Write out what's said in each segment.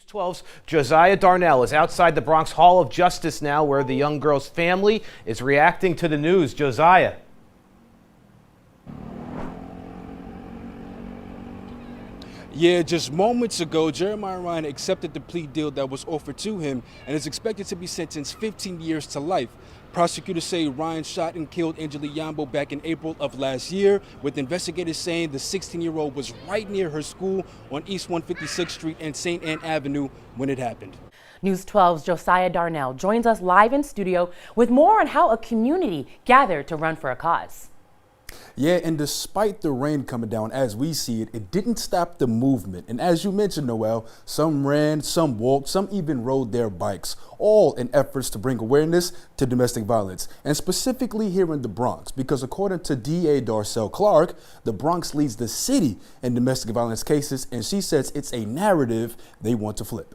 12's Josiah Darnell is outside the Bronx Hall of Justice now, where the young girl's family is reacting to the news. Josiah. Yeah, just moments ago, Jeremiah Ryan accepted the plea deal that was offered to him and is expected to be sentenced 15 years to life. Prosecutors say Ryan shot and killed Angela Yambo back in April of last year, with investigators saying the 16-year-old was right near her school on East 156th Street and St. Anne Avenue when it happened. News 12's Josiah Darnell joins us live in studio with more on how a community gathered to run for a cause. Yeah, and despite the rain coming down as we see it, it didn't stop the movement. And as you mentioned, Noel, some ran, some walked, some even rode their bikes, all in efforts to bring awareness to domestic violence, and specifically here in the Bronx, because according to DA Darcel Clark, the Bronx leads the city in domestic violence cases, and she says it's a narrative they want to flip.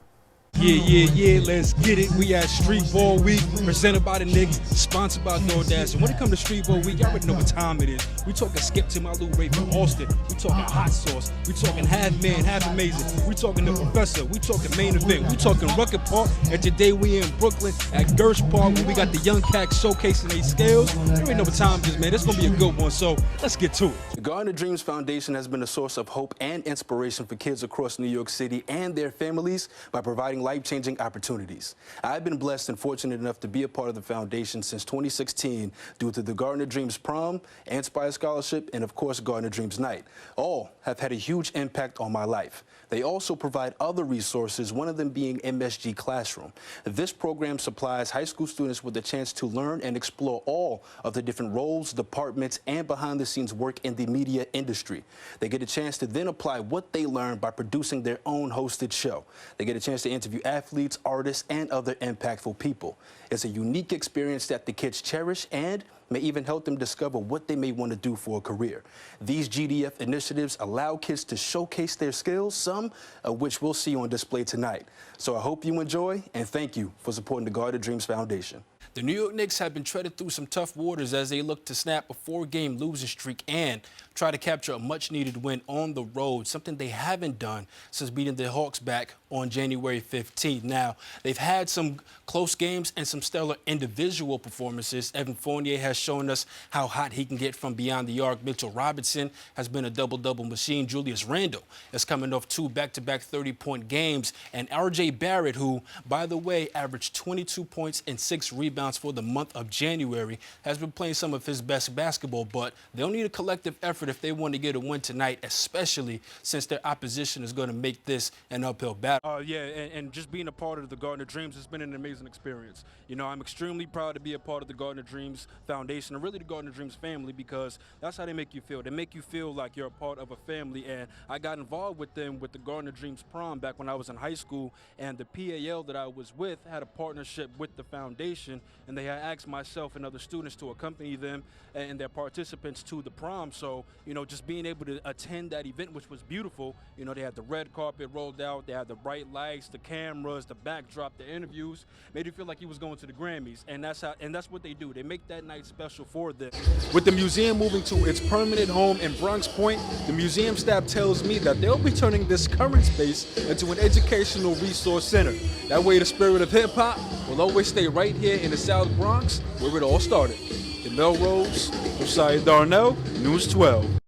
Yeah, let's get it. We at Street Ball Week, presented by the Knicks, sponsored by DoorDash. And when it comes to Street Ball Week, y'all already know what time it is. We talking Skip to my Lou Ray from Austin. We talking hot sauce. We talking half man, half amazing. We talking the professor. We talking main event. We talking Rucker Park. And today we in Brooklyn at Gersh Park, where we got the young cats showcasing their skills. You already know what time it is, man. It's gonna be a good one. So let's get to it. The Garden of Dreams Foundation has been a source of hope and inspiration for kids across New York City and their families by providing life-changing opportunities. I've been blessed and fortunate enough to be a part of the foundation since 2016 due to the Garden of Dreams Prom, Inspire Scholarship, and of course Garden of Dreams Night. All have had a huge impact on my life. They also provide other resources, one of them being MSG Classroom. This program supplies high school students with a chance to learn and explore all of the different roles, departments, and behind-the-scenes work in the media industry. They get a chance to then apply what they learned by producing their own hosted show. They get a chance to interview athletes, artists, and other impactful people. It's a unique experience that the kids cherish and may even help them discover what they may want to do for a career. These GDF initiatives allow kids to showcase their skills, some of which we'll see on display tonight. So I hope you enjoy, and thank you for supporting the Garden of Dreams Foundation. The New York Knicks have been treaded through some tough waters as they look to snap a 4-game losing streak and try to capture a much-needed win on the road, something they haven't done since beating the Hawks back on January 15th. Now, they've had some close games and some stellar individual performances. Evan Fournier has shown us how hot he can get from beyond the arc. Mitchell Robinson has been a double-double machine. Julius Randle is coming off 2 back-to-back 30-point games. And R.J. Barrett, who, by the way, averaged 22 points and 6 rebounds for the month of January, has been playing some of his best basketball, but they'll need a collective effort if they want to get a win tonight, especially since their opposition is going to make this an uphill battle. And just being a part of the Garden of Dreams has been an amazing experience. You know, I'm extremely proud to be a part of the Garden of Dreams Foundation, and really the Garden of Dreams family, because that's how they make you feel. They make you feel like you're a part of a family, and I got involved with them with the Garden of Dreams Prom back when I was in high school, and the PAL that I was with had a partnership with the foundation, and they had asked myself and other students to accompany them and their participants to the prom. So, you know, just being able to attend that event, which was beautiful. You know, they had the red carpet rolled out, they had the bright lights, the cameras, the backdrop, the interviews, made you feel like you was going to the Grammys. And that's what they do. They make that night special for them. With the museum moving to its permanent home in Bronx Point, the museum staff tells me that they'll be turning this current space into an educational resource center. That way the spirit of hip hop will always stay right here in the South Bronx, where it all started. In Melrose, Josiah Darnell, News 12.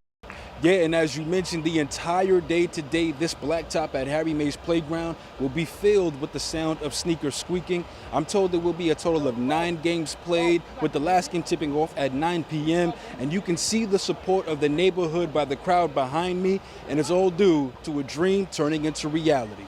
Yeah, and as you mentioned, the entire day today, this blacktop at Harry May's Playground will be filled with the sound of sneakers squeaking. I'm told there will be a total of 9 games played, with the last game tipping off at 9 p.m. And you can see the support of the neighborhood by the crowd behind me, and it's all due to a dream turning into reality.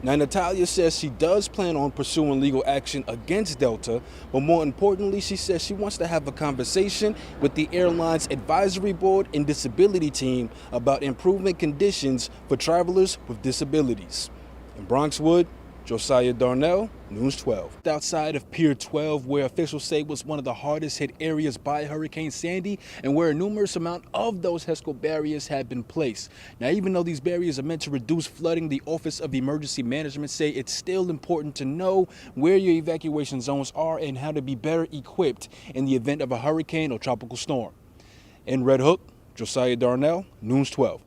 Now, Natalia says she does plan on pursuing legal action against Delta, but more importantly, she says she wants to have a conversation with the airline's advisory board and disability team about improving conditions for travelers with disabilities. In Bronxwood, Josiah Darnell, News 12. Outside of Pier 12, where officials say was one of the hardest hit areas by Hurricane Sandy, and where a numerous amount of those HESCO barriers have been placed. Now, even though these barriers are meant to reduce flooding, the Office of Emergency Management say it's still important to know where your evacuation zones are and how to be better equipped in the event of a hurricane or tropical storm. In Red Hook, Josiah Darnell, News 12.